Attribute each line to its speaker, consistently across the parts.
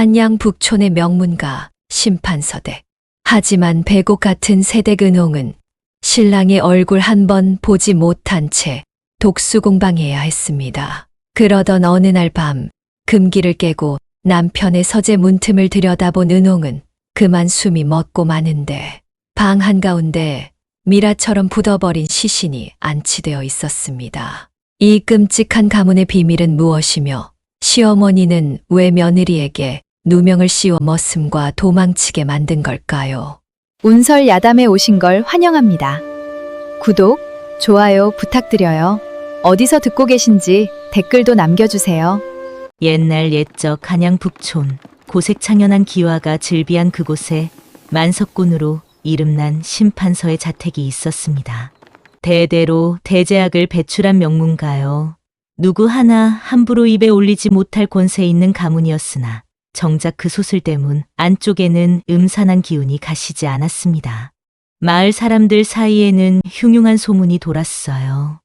Speaker 1: 한양 북촌의 명문가 심판서대. 하지만 배곡 같은 세댁 은홍은 신랑의 얼굴 한 번 보지 못한 채 독수공방해야 했습니다. 그러던 어느 날 밤 금기를 깨고 남편의 서재 문틈을 들여다본 은홍은 그만 숨이 멎고 마는데 방 한가운데 미라처럼 굳어버린 시신이 안치되어 있었습니다. 이 끔찍한 가문의 비밀은 무엇이며 시어머니는 왜 며느리에게 누명을 씌워 머슴과 도망치게 만든 걸까요?
Speaker 2: 운설 야담에 오신 걸 환영합니다. 구독, 좋아요 부탁드려요. 어디서 듣고 계신지 댓글도 남겨주세요.
Speaker 3: 옛날 옛적 한양 북촌 고색창연한 기와가 즐비한 그곳에 만석군으로 이름난 심판서의 자택이 있었습니다. 대대로 대제학을 배출한 명문가요. 누구 하나 함부로 입에 올리지 못할 권세 있는 가문이었으나 정작 그 소슬대문 안쪽에는 음산한 기운이 가시지 않았습니다. 마을 사람들 사이에는 흉흉한 소문이 돌았어요.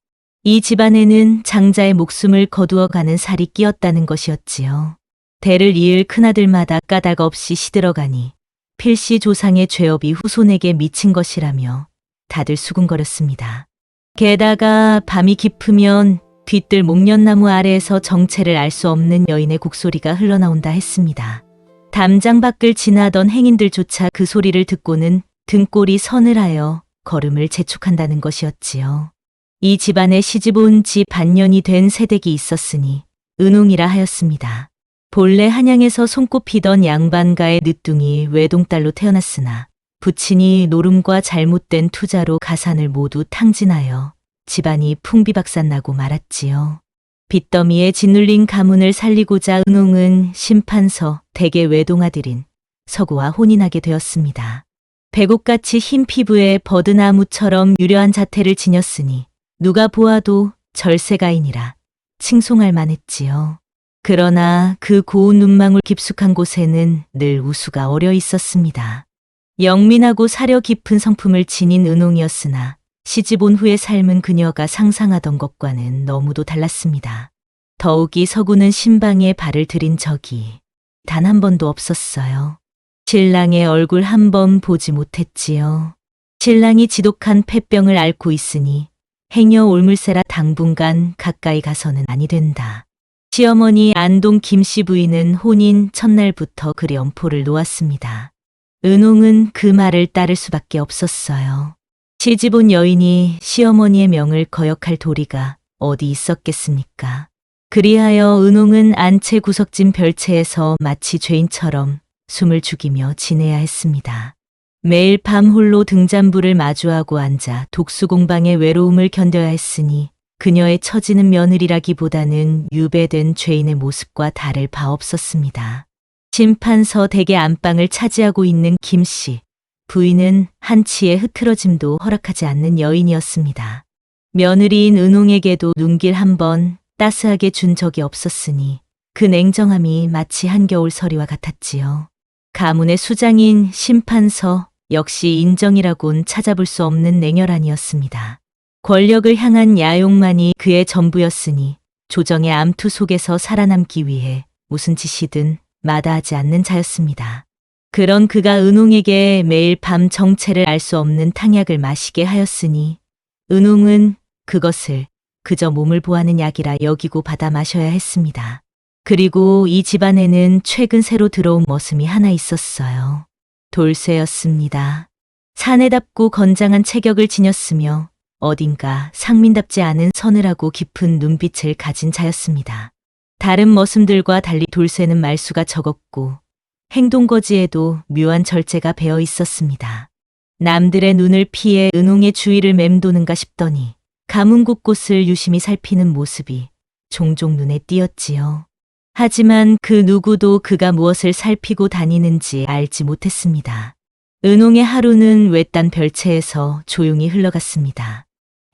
Speaker 3: 이 집안에는 장자의 목숨을 거두어가는 살이 끼었다는 것이었지요. 대를 이을 큰아들마다 까닭 없이 시들어가니 필시 조상의 죄업이 후손에게 미친 것이라며 다들 수군거렸습니다. 게다가 밤이 깊으면 뒤뜰 목련나무 아래에서 정체를 알 수 없는 여인의 곡소리가 흘러나온다 했습니다. 담장 밖을 지나던 행인들조차 그 소리를 듣고는 등골이 서늘하여 걸음을 재촉한다는 것이었지요. 이 집안에 시집 온 지 반년이 된 세댁이 있었으니 은홍이라 하였습니다. 본래 한양에서 손꼽히던 양반가의 늦둥이 외동딸로 태어났으나 부친이 노름과 잘못된 투자로 가산을 모두 탕진하여 집안이 풍비박산나고 말았지요. 빚더미에 짓눌린 가문을 살리고자 은홍은 심판서 댁의 외동아들인 서구와 혼인하게 되었습니다. 배곡같이 흰 피부에 버드나무처럼 유려한 자태를 지녔으니 누가 보아도 절세가인이라 칭송할 만했지요. 그러나 그 고운 눈망울 깊숙한 곳에는 늘 우수가 어려 있었습니다. 영민하고 사려 깊은 성품을 지닌 은홍이었으나 시집 온 후의 삶은 그녀가 상상하던 것과는 너무도 달랐습니다. 더욱이 서구는 신방에 발을 들인 적이 단 한 번도 없었어요. 신랑의 얼굴 한 번 보지 못했지요. 신랑이 지독한 폐병을 앓고 있으니 행여 올물세라 당분간 가까이 가서는 아니 된다. 시어머니 안동 김씨 부인은 혼인 첫날부터 그리 엄포를 놓았습니다. 은홍은 그 말을 따를 수밖에 없었어요. 시집 온 여인이 시어머니의 명을 거역할 도리가 어디 있었겠습니까? 그리하여 은홍은 안채 구석진 별채에서 마치 죄인처럼 숨을 죽이며 지내야 했습니다. 매일 밤 홀로 등잔불을 마주하고 앉아 독수공방의 외로움을 견뎌야 했으니 그녀의 처지는 며느리라기보다는 유배된 죄인의 모습과 다를 바 없었습니다. 심판서 댁의 안방을 차지하고 있는 김씨, 부인은 한치의 흐트러짐도 허락하지 않는 여인이었습니다. 며느리인 은홍에게도 눈길 한 번 따스하게 준 적이 없었으니 그 냉정함이 마치 한겨울 서리와 같았지요. 가문의 수장인 심판서 역시 인정이라곤 찾아볼 수 없는 냉혈한이었습니다. 권력을 향한 야욕만이 그의 전부였으니 조정의 암투 속에서 살아남기 위해 무슨 짓이든 마다하지 않는 자였습니다. 그런 그가 은홍에게 매일 밤 정체를 알 수 없는 탕약을 마시게 하였으니 은홍은 그것을 그저 몸을 보하는 약이라 여기고 받아 마셔야 했습니다. 그리고 이 집안에는 최근 새로 들어온 머슴이 하나 있었어요. 돌쇠였습니다. 사내답고 건장한 체격을 지녔으며 어딘가 상민답지 않은 서늘하고 깊은 눈빛을 가진 자였습니다. 다른 머슴들과 달리 돌쇠는 말수가 적었고 행동거지에도 묘한 절제가 배어 있었습니다. 남들의 눈을 피해 은홍의 주위를 맴도는가 싶더니 가문 곳곳을 유심히 살피는 모습이 종종 눈에 띄었지요. 하지만 그 누구도 그가 무엇을 살피고 다니는지 알지 못했습니다. 은홍의 하루는 외딴 별채에서 조용히 흘러갔습니다.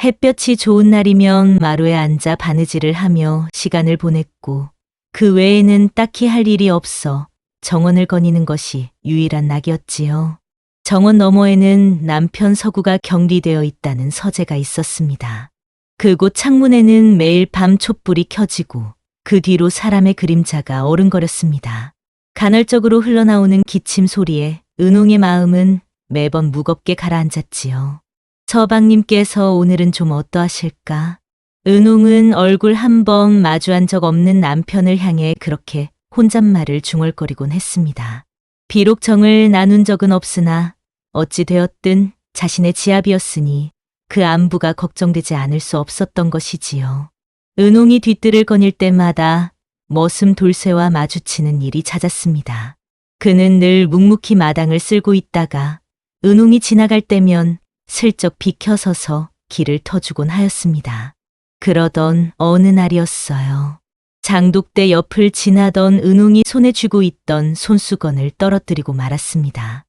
Speaker 3: 햇볕이 좋은 날이면 마루에 앉아 바느질을 하며 시간을 보냈고 그 외에는 딱히 할 일이 없어 정원을 거니는 것이 유일한 낙이었지요. 정원 너머에는 남편 서구가 격리되어 있다는 서재가 있었습니다. 그곳 창문에는 매일 밤 촛불이 켜지고 그 뒤로 사람의 그림자가 어른거렸습니다. 간헐적으로 흘러나오는 기침 소리에 은홍의 마음은 매번 무겁게 가라앉았지요. 서방님께서 오늘은 좀 어떠하실까? 은홍은 얼굴 한 번 마주한 적 없는 남편을 향해 그렇게 혼잣말을 중얼거리곤 했습니다. 비록 정을 나눈 적은 없으나 어찌 되었든 자신의 지압이었으니 그 안부가 걱정되지 않을 수 없었던 것이지요. 은홍이 뒷뜰을 거닐 때마다 머슴 돌쇠와 마주치는 일이 잦았습니다. 그는 늘 묵묵히 마당을 쓸고 있다가 은홍이 지나갈 때면 슬쩍 비켜서서 길을 터주곤 하였습니다. 그러던 어느 날이었어요. 장독대 옆을 지나던 은홍이 손에 쥐고 있던 손수건을 떨어뜨리고 말았습니다.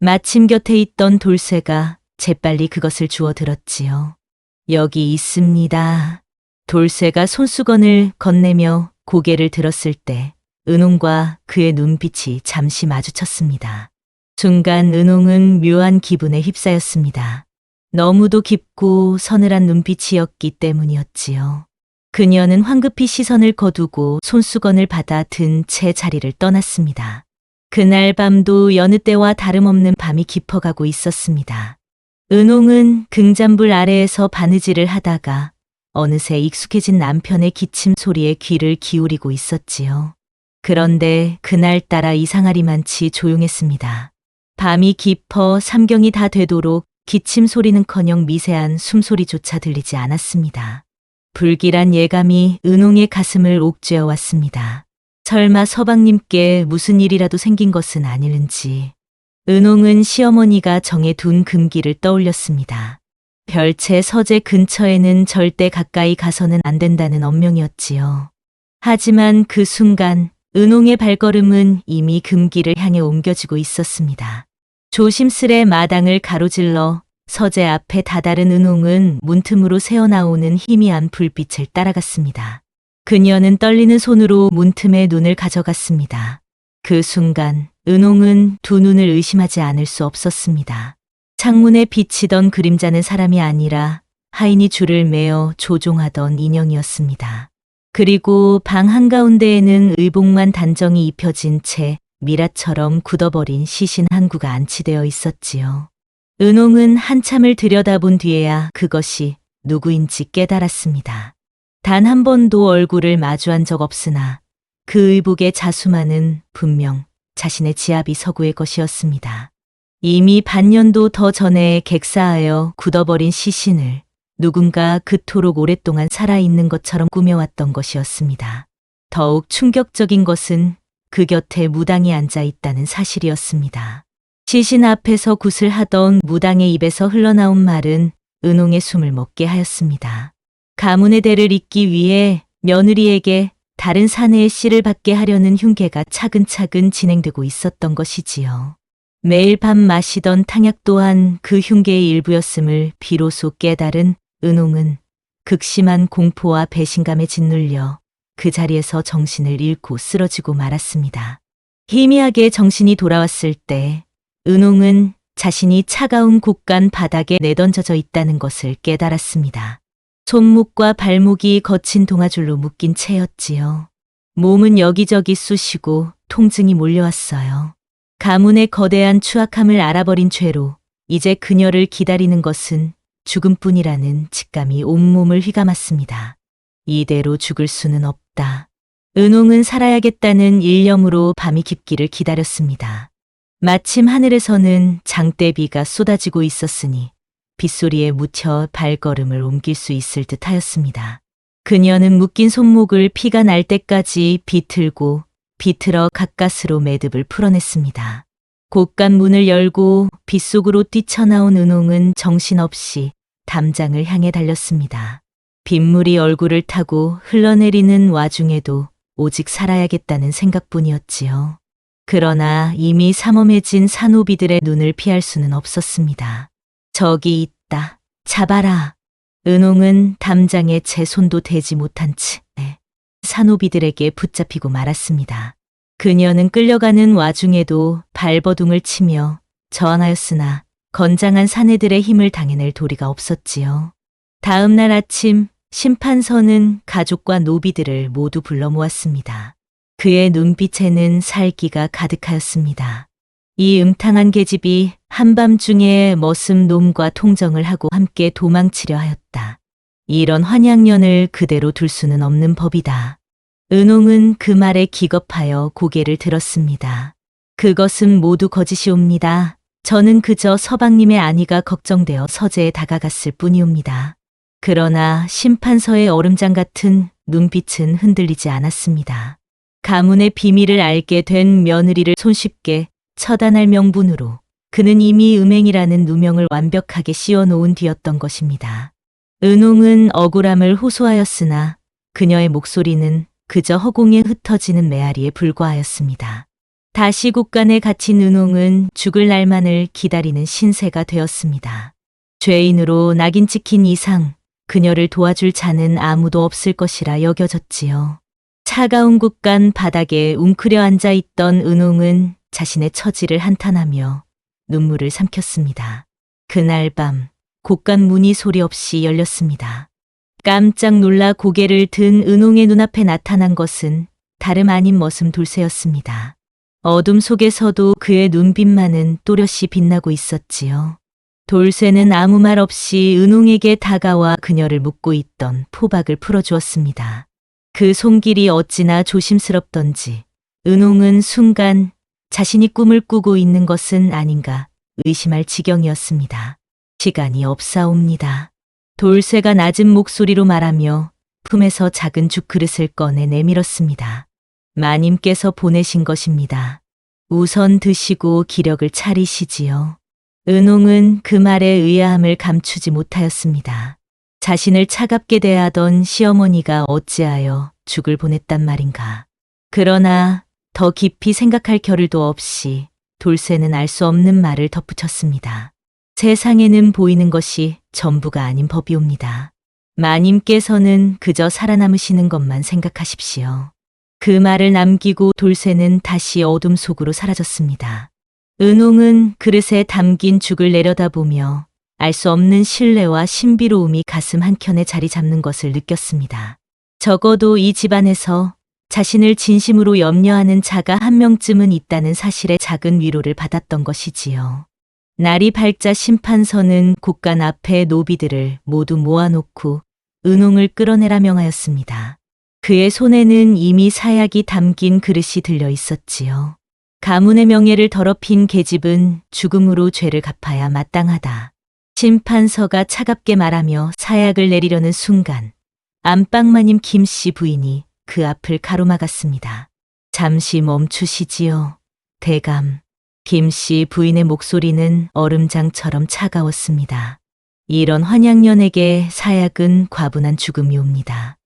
Speaker 3: 마침 곁에 있던 돌쇠가 재빨리 그것을 주워 들었지요. 여기 있습니다. 돌쇠가 손수건을 건네며 고개를 들었을 때 은홍과 그의 눈빛이 잠시 마주쳤습니다. 순간 은홍은 묘한 기분에 휩싸였습니다. 너무도 깊고 서늘한 눈빛이었기 때문이었지요. 그녀는 황급히 시선을 거두고 손수건을 받아 든 채 자리를 떠났습니다. 그날 밤도 여느 때와 다름없는 밤이 깊어가고 있었습니다. 은홍은 등잔불 아래에서 바느질을 하다가 어느새 익숙해진 남편의 기침 소리에 귀를 기울이고 있었지요. 그런데 그날따라 이상하리만치 조용했습니다. 밤이 깊어 삼경이 다 되도록 기침 소리는커녕 미세한 숨소리조차 들리지 않았습니다. 불길한 예감이 은홍의 가슴을 옥죄어 왔습니다. 설마 서방님께 무슨 일이라도 생긴 것은 아닐는지. 은홍은 시어머니가 정해 둔 금기를 떠올렸습니다. 별채 서재 근처에는 절대 가까이 가서는 안 된다는 엄명이었지요. 하지만 그 순간 은홍의 발걸음은 이미 금기를 향해 옮겨지고 있었습니다. 조심스레 마당을 가로질러 서재 앞에 다다른 은홍은 문틈으로 새어나오는 희미한 불빛을 따라갔습니다. 그녀는 떨리는 손으로 문틈에 눈을 가져갔습니다. 그 순간 은홍은 두 눈을 의심하지 않을 수 없었습니다. 창문에 비치던 그림자는 사람이 아니라 하인이 줄을 매어 조종하던 인형이었습니다. 그리고 방 한가운데에는 의복만 단정히 입혀진 채 미라처럼 굳어버린 시신 한 구가 안치되어 있었지요. 은홍은 한참을 들여다본 뒤에야 그것이 누구인지 깨달았습니다. 단 한 번도 얼굴을 마주한 적 없으나 그 의복의 자수만은 분명 자신의 지아비 서구의 것이었습니다. 이미 반년도 더 전에 객사하여 굳어버린 시신을 누군가 그토록 오랫동안 살아있는 것처럼 꾸며왔던 것이었습니다. 더욱 충격적인 것은 그 곁에 무당이 앉아 있다는 사실이었습니다. 시신 앞에서 굿을 하던 무당의 입에서 흘러나온 말은 은홍의 숨을 먹게 하였습니다. 가문의 대를 잇기 위해 며느리에게 다른 사내의 씨를 받게 하려는 흉계가 차근차근 진행되고 있었던 것이지요. 매일 밤 마시던 탕약 또한 그 흉계의 일부였음을 비로소 깨달은 은홍은 극심한 공포와 배신감에 짓눌려 그 자리에서 정신을 잃고 쓰러지고 말았습니다. 희미하게 정신이 돌아왔을 때 은홍은 자신이 차가운 곡간 바닥에 내던져져 있다는 것을 깨달았습니다. 손목과 발목이 거친 동아줄로 묶인 채였지요. 몸은 여기저기 쑤시고 통증이 몰려왔어요. 가문의 거대한 추악함을 알아버린 죄로 이제 그녀를 기다리는 것은 죽음뿐이라는 직감이 온몸을 휘감았습니다. 이대로 죽을 수는 없다. 은홍은 살아야겠다는 일념으로 밤이 깊기를 기다렸습니다. 마침 하늘에서는 장대비가 쏟아지고 있었으니 빗소리에 묻혀 발걸음을 옮길 수 있을 듯 하였습니다. 그녀는 묶인 손목을 피가 날 때까지 비틀고 비틀어 가까스로 매듭을 풀어냈습니다. 곡간 문을 열고 빗속으로 뛰쳐나온 은홍은 정신없이 담장을 향해 달렸습니다. 빗물이 얼굴을 타고 흘러내리는 와중에도 오직 살아야겠다는 생각뿐이었지요. 그러나 이미 삼엄해진 산호비들의 눈을 피할 수는 없었습니다. 저기 있다. 잡아라. 은홍은 담장에 제 손도 대지 못한 채 산호비들에게 붙잡히고 말았습니다. 그녀는 끌려가는 와중에도 발버둥을 치며 저항하였으나 건장한 사내들의 힘을 당해낼 도리가 없었지요. 다음 날 아침 심판서는 가족과 노비들을 모두 불러 모았습니다. 그의 눈빛에는 살기가 가득하였습니다. 이 음탕한 계집이 한밤중에 머슴 놈과 통정을 하고 함께 도망치려 하였다. 이런 환양년을 그대로 둘 수는 없는 법이다. 은홍은 그 말에 기겁하여 고개를 들었습니다. 그것은 모두 거짓이옵니다. 저는 그저 서방님의 안위가 걱정되어 서재에 다가갔을 뿐이옵니다. 그러나 심판서의 얼음장 같은 눈빛은 흔들리지 않았습니다. 가문의 비밀을 알게 된 며느리를 손쉽게 처단할 명분으로 그는 이미 음행이라는 누명을 완벽하게 씌워놓은 뒤였던 것입니다. 은홍은 억울함을 호소하였으나 그녀의 목소리는 그저 허공에 흩어지는 메아리에 불과하였습니다. 다시 곳간에 갇힌 은홍은 죽을 날만을 기다리는 신세가 되었습니다. 죄인으로 낙인 찍힌 이상 그녀를 도와줄 자는 아무도 없을 것이라 여겨졌지요. 차가운 곳간 바닥에 웅크려 앉아있던 은홍은 자신의 처지를 한탄하며 눈물을 삼켰습니다. 그날 밤 곳간 문이 소리 없이 열렸습니다. 깜짝 놀라 고개를 든 은홍의 눈앞에 나타난 것은 다름 아닌 머슴 돌쇠였습니다. 어둠 속에서도 그의 눈빛만은 또렷이 빛나고 있었지요. 돌쇠는 아무 말 없이 은홍에게 다가와 그녀를 묶고 있던 포박을 풀어주었습니다. 그 손길이 어찌나 조심스럽던지 은홍은 순간 자신이 꿈을 꾸고 있는 것은 아닌가 의심할 지경이었습니다. 시간이 없사옵니다. 돌쇠가 낮은 목소리로 말하며 품에서 작은 죽그릇을 꺼내 내밀었습니다. 마님께서 보내신 것입니다. 우선 드시고 기력을 차리시지요. 은홍은 그 말에 의아함을 감추지 못하였습니다. 자신을 차갑게 대하던 시어머니가 어찌하여 죽을 보냈단 말인가. 그러나 더 깊이 생각할 겨를도 없이 돌쇠는 알 수 없는 말을 덧붙였습니다. 세상에는 보이는 것이 전부가 아닌 법이옵니다. 마님께서는 그저 살아남으시는 것만 생각하십시오. 그 말을 남기고 돌쇠는 다시 어둠 속으로 사라졌습니다. 은홍은 그릇에 담긴 죽을 내려다보며 알 수 없는 신뢰와 신비로움이 가슴 한켠에 자리 잡는 것을 느꼈습니다. 적어도 이 집안에서 자신을 진심으로 염려하는 자가 한 명쯤은 있다는 사실에 작은 위로를 받았던 것이지요. 날이 밝자 심판서는 곳간 앞에 노비들을 모두 모아놓고 은홍을 끌어내라 명하였습니다. 그의 손에는 이미 사약이 담긴 그릇이 들려 있었지요. 가문의 명예를 더럽힌 계집은 죽음으로 죄를 갚아야 마땅하다. 심판서가 차갑게 말하며 사약을 내리려는 순간 안방마님 김씨 부인이 그 앞을 가로막았습니다. 잠시 멈추시지요. 대감. 김씨 부인의 목소리는 얼음장처럼 차가웠습니다. 이런 환양년에게 사약은 과분한 죽음이옵니다.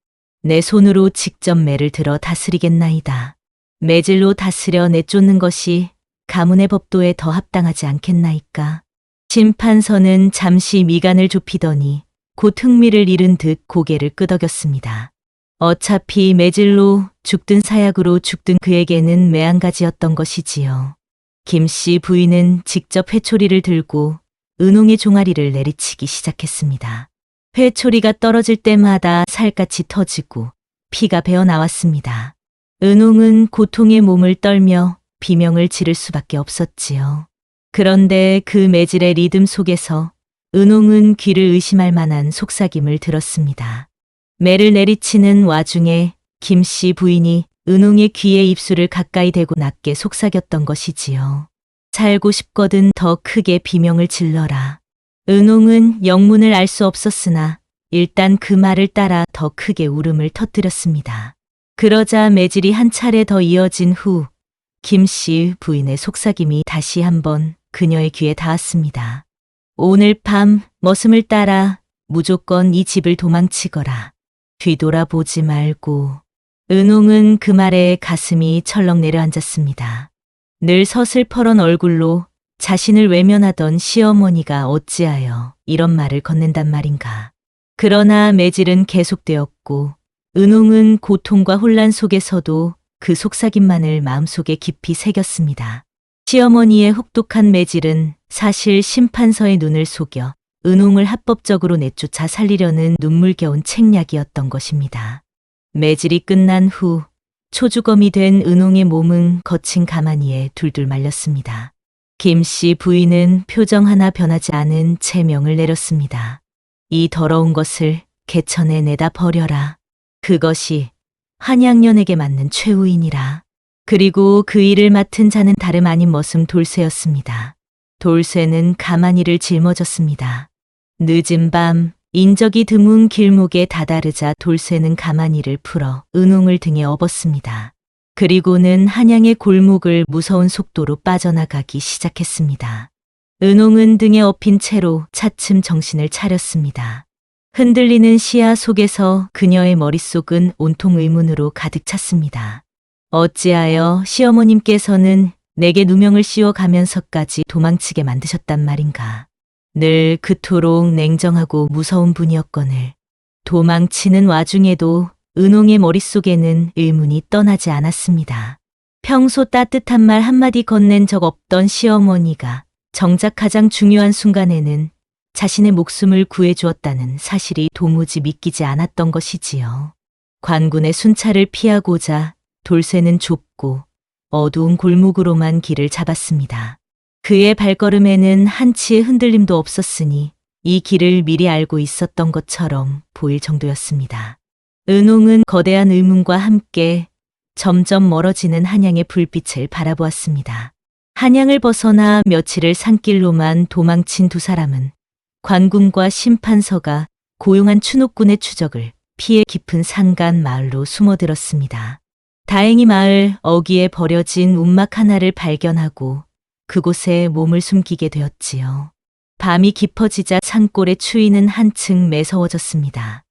Speaker 3: 내 손으로 직접 매를 들어 다스리겠나이다. 매질로 다스려 내쫓는 것이 가문의 법도에 더 합당하지 않겠나이까. 심판서는 잠시 미간을 좁히더니 곧 흥미를 잃은 듯 고개를 끄덕였습니다. 어차피 매질로 죽든 사약으로 죽든 그에게는 매한가지였던 것이지요. 김씨 부인은 직접 회초리를 들고 은홍의 종아리를 내리치기 시작했습니다. 회초리가 떨어질 때마다 살갗이 터지고 피가 배어 나왔습니다. 은홍은 고통의 몸을 떨며 비명을 지를 수밖에 없었지요. 그런데 그 매질의 리듬 속에서 은홍은 귀를 의심할 만한 속삭임을 들었습니다. 매를 내리치는 와중에 김씨 부인이 은홍의 귀에 입술을 가까이 대고 낮게 속삭였던 것이지요. 살고 싶거든 더 크게 비명을 질러라. 은홍은 영문을 알 수 없었으나 일단 그 말을 따라 더 크게 울음을 터뜨렸습니다. 그러자 매질이 한 차례 더 이어진 후 김씨 부인의 속삭임이 다시 한번 그녀의 귀에 닿았습니다. 오늘 밤 머슴을 따라 무조건 이 집을 도망치거라. 뒤돌아보지 말고. 은홍은 그 말에 가슴이 철렁 내려앉았습니다. 늘 서슬퍼런 얼굴로 자신을 외면하던 시어머니가 어찌하여 이런 말을 건넨단 말인가. 그러나 매질은 계속되었고 은홍은 고통과 혼란 속에서도 그 속삭임만을 마음속에 깊이 새겼습니다. 시어머니의 혹독한 매질은 사실 심판서의 눈을 속여 은홍을 합법적으로 내쫓아 살리려는 눈물겨운 책략이었던 것입니다. 매질이 끝난 후 초주검이 된 은홍의 몸은 거친 가마니에 둘둘 말렸습니다. 김씨 부인은 표정 하나 변하지 않은 채 명을 내렸습니다. 이 더러운 것을 개천에 내다 버려라. 그것이 한양년에게 맞는 최후이니라. 그리고 그 일을 맡은 자는 다름 아닌 머슴 돌쇠였습니다. 돌쇠는 가마니를 짊어졌습니다. 늦은 밤 인적이 드문 길목에 다다르자 돌쇠는 가마니를 풀어 은홍을 등에 업었습니다. 그리고는 한양의 골목을 무서운 속도로 빠져나가기 시작했습니다. 은홍은 등에 업힌 채로 차츰 정신을 차렸습니다. 흔들리는 시야 속에서 그녀의 머릿속은 온통 의문으로 가득 찼습니다. 어찌하여 시어머님께서는 내게 누명을 씌워가면서까지 도망치게 만드셨단 말인가. 늘 그토록 냉정하고 무서운 분이었거늘 도망치는 와중에도 은홍의 머릿속에는 의문이 떠나지 않았습니다. 평소 따뜻한 말 한마디 건넨 적 없던 시어머니가 정작 가장 중요한 순간에는 자신의 목숨을 구해주었다는 사실이 도무지 믿기지 않았던 것이지요. 관군의 순찰을 피하고자 돌쇠는 좁고 어두운 골목으로만 길을 잡았습니다. 그의 발걸음에는 한치의 흔들림도 없었으니 이 길을 미리 알고 있었던 것처럼 보일 정도였습니다. 은홍은 거대한 의문과 함께 점점 멀어지는 한양의 불빛을 바라보았습니다. 한양을 벗어나 며칠을 산길로만 도망친 두 사람은 관군과 심판서가 고용한 추노꾼의 추적을 피해 깊은 산간 마을로 숨어들었습니다. 다행히 마을 어귀에 버려진 움막 하나를 발견하고 그곳에 몸을 숨기게 되었지요. 밤이 깊어지자 산골의 추위는 한층 매서워졌습니다.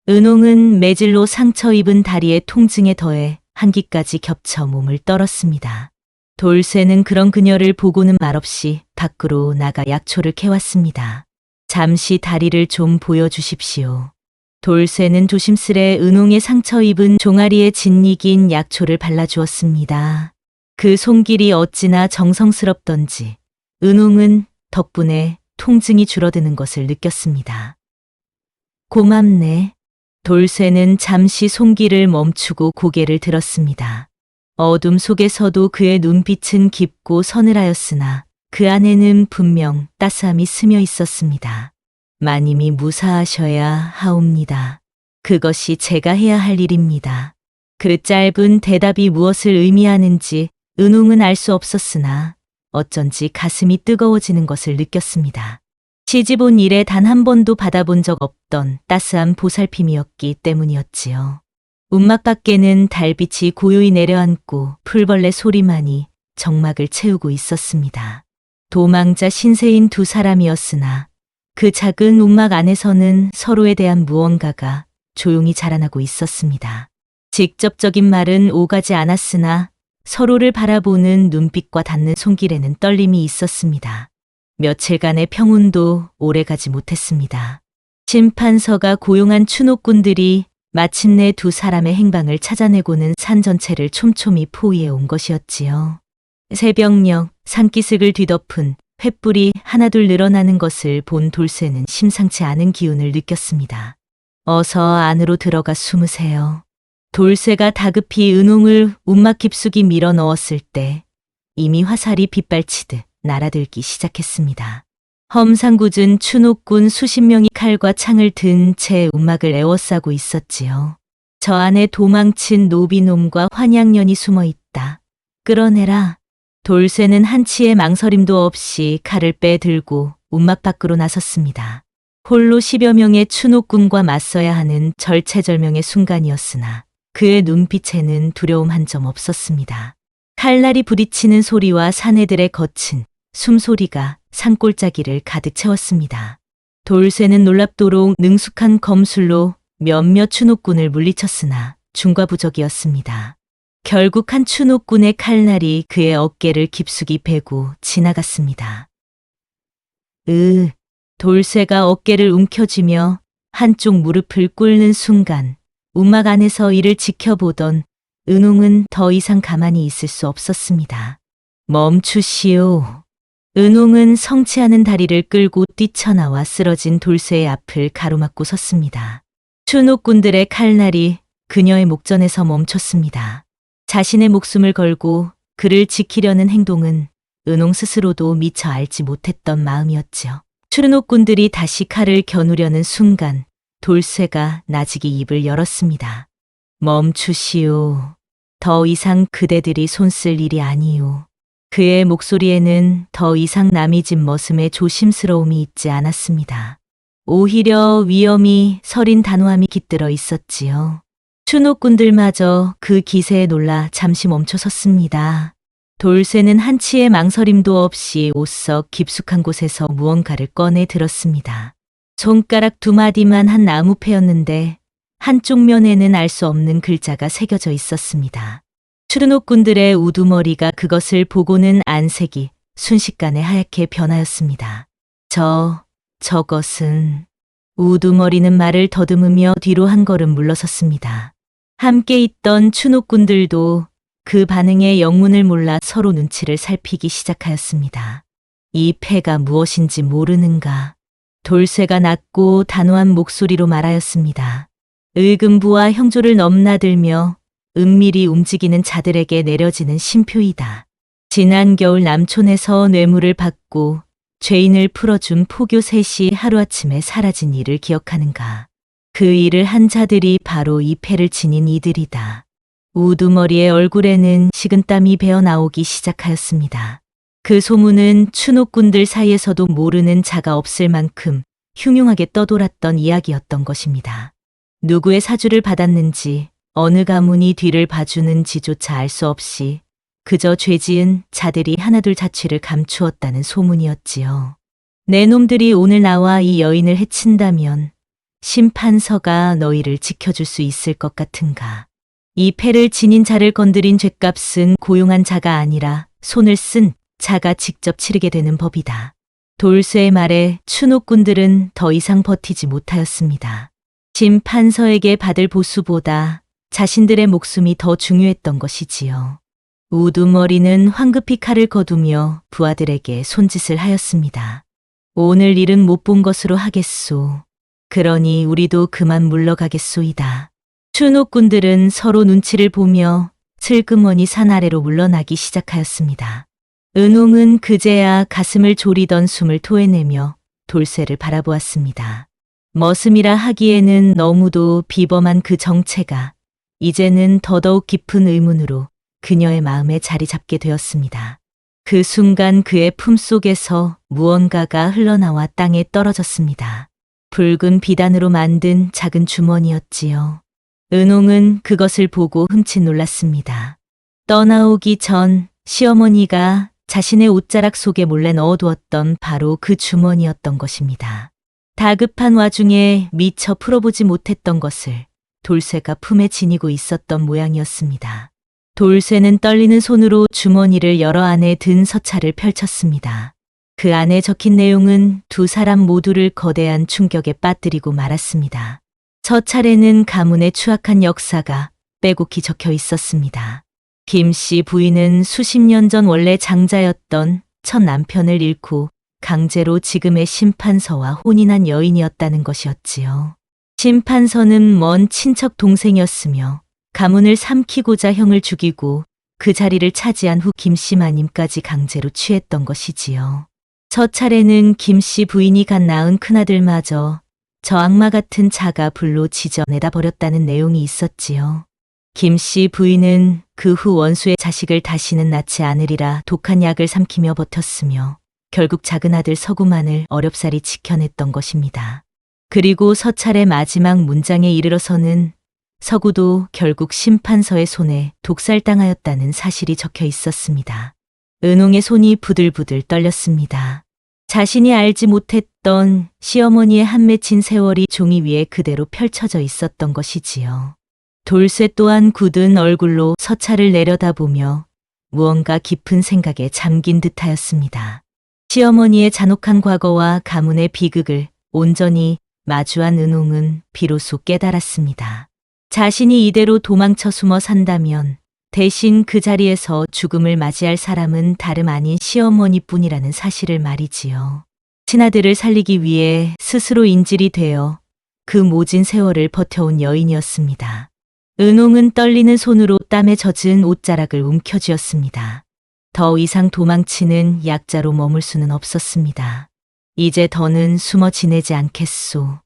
Speaker 3: 은홍은 매질로 상처 입은 다리의 통증에 더해 한기까지 겹쳐 몸을 떨었습니다. 돌쇠는 그런 그녀를 보고는 말없이 밖으로 나가 약초를 캐왔습니다. 잠시 다리를 좀 보여주십시오. 돌쇠는 조심스레 은홍의 상처 입은 종아리에 짓이긴 약초를 발라주었습니다. 그 손길이 어찌나 정성스럽던지 은홍은 덕분에 통증이 줄어드는 것을 느꼈습니다. 고맙네. 돌쇠는 잠시 손길을 멈추고 고개를 들었습니다. 어둠 속에서도 그의 눈빛은 깊고 서늘하였으나 그 안에는 분명 따스함이 스며 있었습니다. 마님이 무사하셔야 하옵니다. 그것이 제가 해야 할 일입니다. 그 짧은 대답이 무엇을 의미하는지 은홍은 알 수 없었으나 어쩐지 가슴이 뜨거워지는 것을 느꼈습니다. 시집 온 이래 단 한 번도 받아본 적 없던 따스한 보살핌이었기 때문이었지요. 움막 밖에는 달빛이 고요히 내려앉고 풀벌레 소리만이 정막을 채우고 있었습니다. 도망자 신세인 두 사람이었으나 그 작은 움막 안에서는 서로에 대한 무언가가 조용히 자라나고 있었습니다. 직접적인 말은 오가지 않았으나 서로를 바라보는 눈빛과 닿는 손길에는 떨림이 있었습니다. 며칠간의 평온도 오래가지 못했습니다. 심판서가 고용한 추노꾼들이 마침내 두 사람의 행방을 찾아내고는 산 전체를 촘촘히 포위해 온 것이었지요. 새벽녘 산기슭을 뒤덮은 횃불이 하나둘 늘어나는 것을 본 돌쇠는 심상치 않은 기운을 느꼈습니다. 어서 안으로 들어가 숨으세요. 돌쇠가 다급히 은홍을 움막 깊숙이 밀어 넣었을 때 이미 화살이 빗발치듯 날아들기 시작했습니다. 험상궂은 추노꾼 수십 명이 칼과 창을 든 채 움막을 에워싸고 있었지요. 저 안에 도망친 노비놈과 환양년이 숨어 있다. 끌어내라. 돌쇠는 한치의 망설임도 없이 칼을 빼들고 움막 밖으로 나섰습니다. 홀로 10여 명의 추노꾼과 맞서야 하는 절체절명의 순간이었으나 그의 눈빛에는 두려움 한 점 없었습니다. 칼날이 부딪히는 소리와 사내들의 거친 숨소리가 산골짜기를 가득 채웠습니다. 돌쇠는 놀랍도록 능숙한 검술로 몇몇 추노꾼을 물리쳤으나 중과부적이었습니다. 결국 한 추노꾼의 칼날이 그의 어깨를 깊숙이 베고 지나갔습니다. 돌쇠가 어깨를 움켜쥐며 한쪽 무릎을 꿇는 순간 움막 안에서 이를 지켜보던 은홍은 더 이상 가만히 있을 수 없었습니다. 멈추시오. 은홍은 성취하는 다리를 끌고 뛰쳐나와 쓰러진 돌쇠의 앞을 가로막고 섰습니다. 추노꾼들의 칼날이 그녀의 목전에서 멈췄습니다. 자신의 목숨을 걸고 그를 지키려는 행동은 은홍 스스로도 미처 알지 못했던 마음이었지요. 추르노꾼들이 다시 칼을 겨누려는 순간 돌쇠가 나직이 입을 열었습니다. 멈추시오. 더 이상 그대들이 손쓸 일이 아니오. 그의 목소리에는 더 이상 남이 집 머슴의 조심스러움이 있지 않았습니다. 오히려 위엄이 서린 단호함이 깃들어 있었지요. 추노꾼들마저 그 기세에 놀라 잠시 멈춰섰습니다. 돌쇠는 한치의 망설임도 없이 오썩 깊숙한 곳에서 무언가를 꺼내 들었습니다. 손가락 두 마디만 한 나무패였는데 한쪽 면에는 알 수 없는 글자가 새겨져 있었습니다. 추르노꾼들의 우두머리가 그것을 보고는 안색이 순식간에 하얗게 변하였습니다. 저것은... 우두머리는 말을 더듬으며 뒤로 한 걸음 물러섰습니다. 함께 있던 추노꾼들도 그 반응에 영문을 몰라 서로 눈치를 살피기 시작하였습니다. 이 패가 무엇인지 모르는가? 돌쇠가 낮고 단호한 목소리로 말하였습니다. 을금부와 형조를 넘나들며 은밀히 움직이는 자들에게 내려지는 심표이다. 지난 겨울 남촌에서 뇌물을 받고 죄인을 풀어준 포교 셋이 하루아침에 사라진 일을 기억하는가? 그 일을 한 자들이 바로 이 패를 지닌 이들이다. 우두머리의 얼굴에는 식은땀이 배어 나오기 시작하였습니다. 그 소문은 추노꾼들 사이에서도 모르는 자가 없을 만큼 흉흉하게 떠돌았던 이야기였던 것입니다. 누구의 사주를 받았는지 어느 가문이 뒤를 봐주는지조차 알 수 없이 그저 죄지은 자들이 하나둘 자취를 감추었다는 소문이었지요. 내 놈들이 오늘 나와 이 여인을 해친다면 심판서가 너희를 지켜줄 수 있을 것 같은가. 이 패를 지닌 자를 건드린 죗값은 고용한 자가 아니라 손을 쓴 자가 직접 치르게 되는 법이다. 돌쇠의 말에 추노꾼들은 더 이상 버티지 못하였습니다. 심판서에게 받을 보수보다 자신들의 목숨이 더 중요했던 것이지요. 우두머리는 황급히 칼을 거두며 부하들에게 손짓을 하였습니다. 오늘 일은 못 본 것으로 하겠소. 그러니 우리도 그만 물러가겠소이다. 추노꾼들은 서로 눈치를 보며 슬그머니 산 아래로 물러나기 시작하였습니다. 은홍은 그제야 가슴을 졸이던 숨을 토해내며 돌쇠를 바라보았습니다. 머슴이라 하기에는 너무도 비범한 그 정체가 이제는 더더욱 깊은 의문으로 그녀의 마음에 자리 잡게 되었습니다. 그 순간 그의 품속에서 무언가가 흘러나와 땅에 떨어졌습니다. 붉은 비단으로 만든 작은 주머니였지요. 은홍은 그것을 보고 흠칫 놀랐습니다. 떠나오기 전 시어머니가 자신의 옷자락 속에 몰래 넣어두었던 바로 그 주머니였던 것입니다. 다급한 와중에 미처 풀어보지 못했던 것을 돌쇠가 품에 지니고 있었던 모양이었습니다. 돌쇠는 떨리는 손으로 주머니를 열어 안에 든 서찰을 펼쳤습니다. 그 안에 적힌 내용은 두 사람 모두를 거대한 충격에 빠뜨리고 말았습니다. 서찰에는 가문의 추악한 역사가 빼곡히 적혀 있었습니다. 김씨 부인은 수십 년 전 원래 장자였던 첫 남편을 잃고 강제로 지금의 심판서와 혼인한 여인이었다는 것이었지요. 심판서는 먼 친척 동생이었으며 가문을 삼키고자 형을 죽이고 그 자리를 차지한 후 김씨 마님까지 강제로 취했던 것이지요. 첫 차례는 김씨 부인이 갓 낳은 큰아들마저 저 악마 같은 자가 불로 지져내다 버렸다는 내용이 있었지요. 김씨 부인은 그 후 원수의 자식을 다시는 낳지 않으리라 독한 약을 삼키며 버텼으며 결국 작은 아들 서구만을 어렵사리 지켜냈던 것입니다. 그리고 서찰의 마지막 문장에 이르러서는 서구도 결국 심판서의 손에 독살당하였다는 사실이 적혀 있었습니다. 은홍의 손이 부들부들 떨렸습니다. 자신이 알지 못했던 시어머니의 한 맺힌 세월이 종이 위에 그대로 펼쳐져 있었던 것이지요. 돌쇠 또한 굳은 얼굴로 서찰을 내려다보며 무언가 깊은 생각에 잠긴 듯하였습니다. 시어머니의 잔혹한 과거와 가문의 비극을 온전히 마주한 은홍은 비로소 깨달았습니다. 자신이 이대로 도망쳐 숨어 산다면 대신 그 자리에서 죽음을 맞이할 사람은 다름 아닌 시어머니뿐이라는 사실을 말이지요. 친아들을 살리기 위해 스스로 인질이 되어 그 모진 세월을 버텨온 여인이었습니다. 은홍은 떨리는 손으로 땀에 젖은 옷자락을 움켜쥐었습니다. 더 이상 도망치는 약자로 머물 수는 없었습니다. 이제 더는 숨어 지내지 않겠소.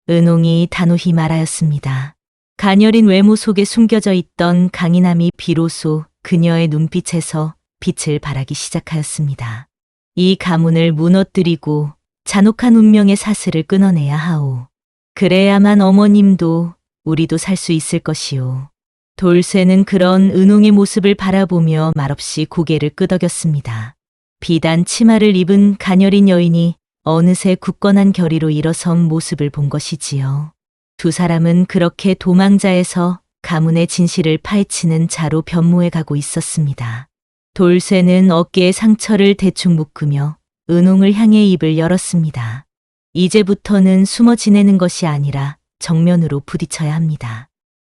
Speaker 3: 은홍이 단호히 말하였습니다. 가녀린 외모 속에 숨겨져 있던 강인함이 비로소 그녀의 눈빛에서 빛을 발하기 시작하였습니다. 이 가문을 무너뜨리고 잔혹한 운명의 사슬을 끊어내야 하오. 그래야만 어머님도 우리도 살 수 있을 것이오. 돌쇠는 그런 은홍의 모습을 바라보며 말없이 고개를 끄덕였습니다. 비단 치마를 입은 가녀린 여인이 어느새 굳건한 결의로 일어선 모습을 본 것이지요. 두 사람은 그렇게 도망자에서 가문의 진실을 파헤치는 자로 변모해 가고 있었습니다. 돌쇠는 어깨에 상처를 대충 묶으며 은홍을 향해 입을 열었습니다. 이제부터는 숨어 지내는 것이 아니라 정면으로 부딪혀야 합니다.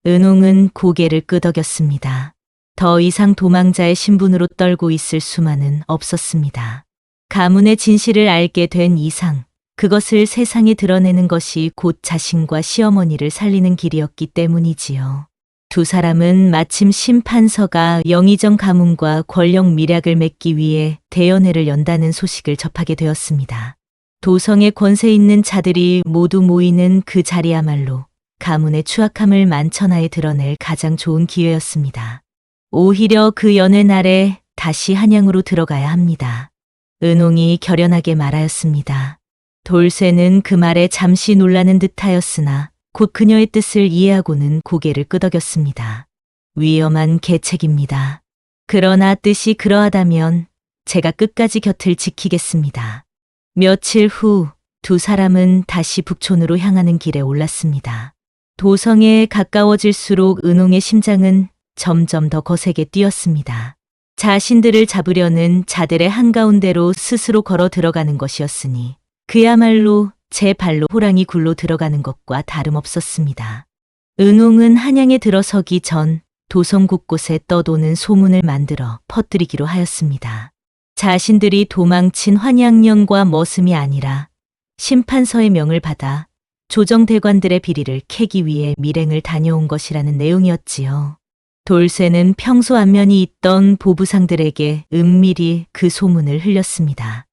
Speaker 3: 은홍은 고개를 끄덕였습니다. 더 이상 도망자의 신분으로 떨고 있을 수만은 없었습니다. 가문의 진실을 알게 된 이상 그것을 세상에 드러내는 것이 곧 자신과 시어머니를 살리는 길이었기 때문이지요. 두 사람은 마침 심판서가 영의정 가문과 권력 밀약을 맺기 위해 대연회를 연다는 소식을 접하게 되었습니다. 도성의 권세 있는 자들이 모두 모이는 그 자리야말로 가문의 추악함을 만천하에 드러낼 가장 좋은 기회였습니다. 오히려 그 연회 날에 다시 한양으로 들어가야 합니다. 은홍이 결연하게 말하였습니다. 돌쇠는 그 말에 잠시 놀라는 듯하였으나 곧 그녀의 뜻을 이해하고는 고개를 끄덕였습니다. 위험한 계책입니다. 그러나 뜻이 그러하다면 제가 끝까지 곁을 지키겠습니다. 며칠 후 두 사람은 다시 북촌으로 향하는 길에 올랐습니다. 도성에 가까워질수록 은홍의 심장은 점점 더 거세게 뛰었습니다. 자신들을 잡으려는 자들의 한가운데로 스스로 걸어 들어가는 것이었으니 그야말로 제 발로 호랑이 굴로 들어가는 것과 다름없었습니다. 은홍은 한양에 들어서기 전 도성 곳곳에 떠도는 소문을 만들어 퍼뜨리기로 하였습니다. 자신들이 도망친 환양령과 머슴이 아니라 심판서의 명을 받아 조정대관들의 비리를 캐기 위해 밀행을 다녀온 것이라는 내용이었지요. 돌쇠는 평소 안면이 있던 보부상들에게 은밀히 그 소문을 흘렸습니다.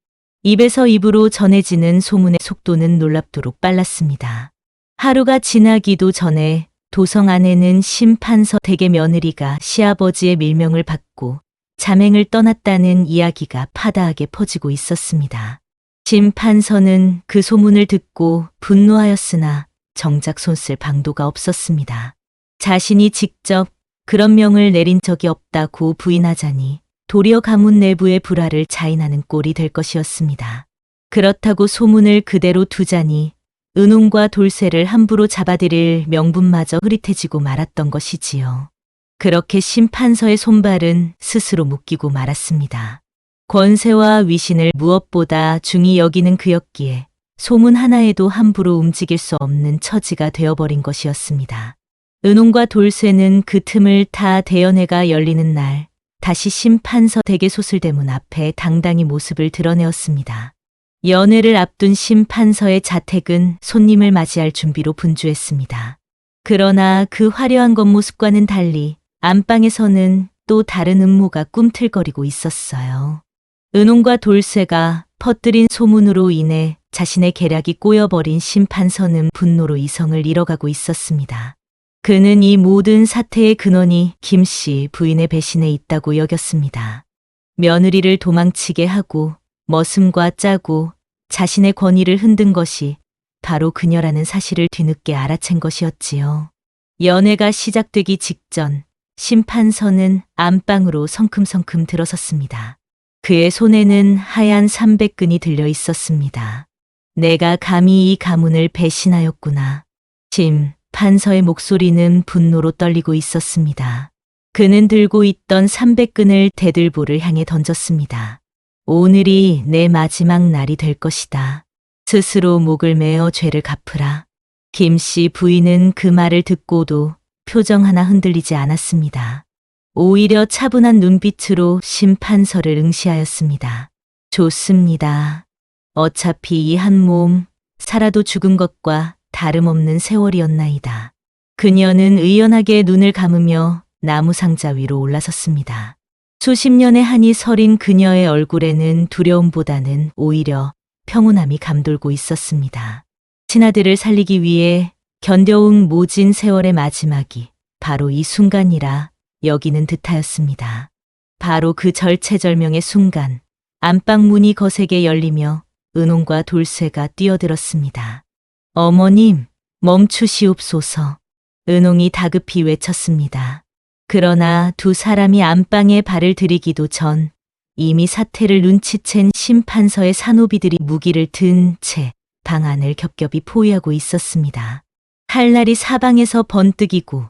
Speaker 3: 입에서 입으로 전해지는 소문의 속도는 놀랍도록 빨랐습니다. 하루가 지나기도 전에 도성 안에는 심판서 댁의 며느리가 시아버지의 밀명을 받고 잠행을 떠났다는 이야기가 파다하게 퍼지고 있었습니다. 심판서는 그 소문을 듣고 분노하였으나 정작 손쓸 방도가 없었습니다. 자신이 직접 그런 명을 내린 적이 없다고 부인하자니 도리어 가문 내부의 불화를 자인하는 꼴이 될 것이었습니다. 그렇다고 소문을 그대로 두자니 은홍과 돌쇠를 함부로 잡아들일 명분마저 흐릿해지고 말았던 것이지요. 그렇게 심판서의 손발은 스스로 묶이고 말았습니다. 권세와 위신을 무엇보다 중히 여기는 그였기에 소문 하나에도 함부로 움직일 수 없는 처지가 되어버린 것이었습니다. 은홍과 돌쇠는 그 틈을 타 대연회가 열리는 날 다시 심판서 댁의 소슬대문 앞에 당당히 모습을 드러내었습니다. 연회를 앞둔 심판서의 자택은 손님을 맞이할 준비로 분주했습니다. 그러나 그 화려한 겉모습과는 달리 안방에서는 또 다른 음모가 꿈틀거리고 있었어요. 은홍과 돌쇠가 퍼뜨린 소문으로 인해 자신의 계략이 꼬여버린 심판서는 분노로 이성을 잃어가고 있었습니다. 그는 이 모든 사태의 근원이 김씨 부인의 배신에 있다고 여겼습니다. 며느리를 도망치게 하고 머슴과 짜고 자신의 권위를 흔든 것이 바로 그녀라는 사실을 뒤늦게 알아챈 것이었지요. 연회가 시작되기 직전 심판서는 안방으로 성큼성큼 들어섰습니다. 그의 손에는 하얀 삼백끈이 들려 있었습니다. 내가 감히 이 가문을 배신하였구나. 심판서의 목소리는 분노로 떨리고 있었습니다. 그는 들고 있던 삼백끈을 대들보를 향해 던졌습니다. 오늘이 내 마지막 날이 될 것이다. 스스로 목을 메어 죄를 갚으라. 김씨 부인은 그 말을 듣고도 표정 하나 흔들리지 않았습니다. 오히려 차분한 눈빛으로 심판서를 응시하였습니다. 좋습니다. 어차피 이 한 몸 살아도 죽은 것과 다름없는 세월이었나이다. 그녀는 의연하게 눈을 감으며 나무 상자 위로 올라섰습니다. 수십 년의 한이 서린 그녀의 얼굴에는 두려움보다는 오히려 평온함이 감돌고 있었습니다. 친아들을 살리기 위해 견뎌온 모진 세월의 마지막이 바로 이 순간이라 여기는 듯하였습니다. 바로 그 절체절명의 순간, 안방 문이 거세게 열리며 은홍과 돌쇠가 뛰어들었습니다. 어머님, 멈추시옵소서. 은홍이 다급히 외쳤습니다. 그러나 두 사람이 안방에 발을 들이기도 전 이미 사태를 눈치챈 심판서의 산호비들이 무기를 든 채 방 안을 겹겹이 포위하고 있었습니다. 칼날이 사방에서 번뜩이고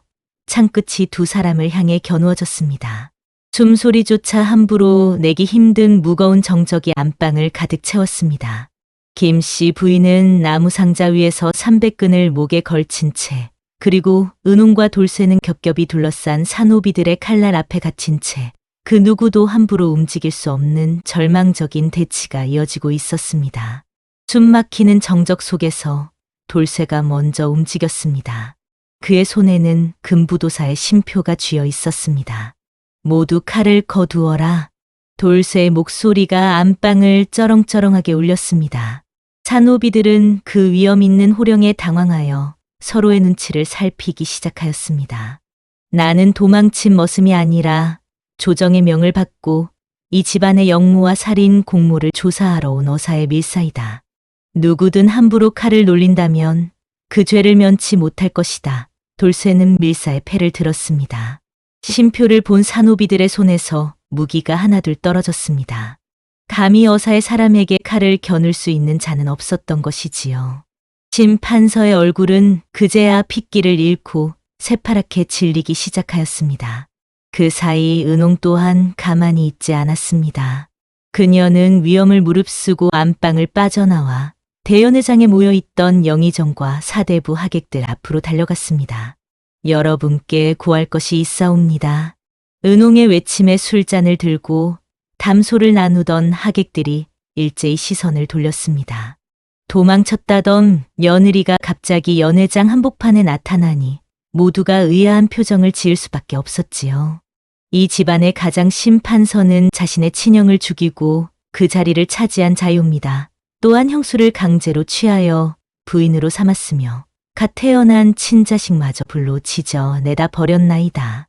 Speaker 3: 창끝이 두 사람을 향해 겨누어졌습니다. 숨소리조차 함부로 내기 힘든 무거운 정적이 안방을 가득 채웠습니다. 김씨 부인은 나무 상자 위에서 300근을 목에 걸친 채, 그리고 은홍과 돌쇠는 겹겹이 둘러싼 산호비들의 칼날 앞에 갇힌 채 그 누구도 함부로 움직일 수 없는 절망적인 대치가 이어지고 있었습니다. 숨막히는 정적 속에서 돌쇠가 먼저 움직였습니다. 그의 손에는 금부도사의 심표가 쥐어 있었습니다. 모두 칼을 거두어라. 돌쇠의 목소리가 안방을 쩌렁쩌렁하게 울렸습니다. 산호비들은 그 위험 있는 호령에 당황하여 서로의 눈치를 살피기 시작하였습니다. 나는 도망친 머슴이 아니라 조정의 명을 받고 이 집안의 영무와 살인 공모를 조사하러 온 어사의 밀사이다. 누구든 함부로 칼을 놀린다면 그 죄를 면치 못할 것이다. 돌쇠는 밀사의 패를 들었습니다. 심표를 본 산호비들의 손에서 무기가 하나둘 떨어졌습니다. 감히 어사의 사람에게 칼을 겨눌 수 있는 자는 없었던 것이지요. 심판서의 얼굴은 그제야 핏기를 잃고 새파랗게 질리기 시작하였습니다. 그 사이 은홍 또한 가만히 있지 않았습니다. 그녀는 위험을 무릅쓰고 안방을 빠져나와 대연회장에 모여있던 영의정과 사대부 하객들 앞으로 달려갔습니다. 여러분께 구할 것이 있사옵니다. 은홍의 외침에 술잔을 들고 담소를 나누던 하객들이 일제히 시선을 돌렸습니다. 도망쳤다던 며느리가 갑자기 연회장 한복판에 나타나니 모두가 의아한 표정을 지을 수밖에 없었지요. 이 집안의 가장 심판서는 자신의 친형을 죽이고 그 자리를 차지한 자유입니다. 또한 형수를 강제로 취하여 부인으로 삼았으며 갓 태어난 친자식마저 불로 지져 내다 버렸나이다.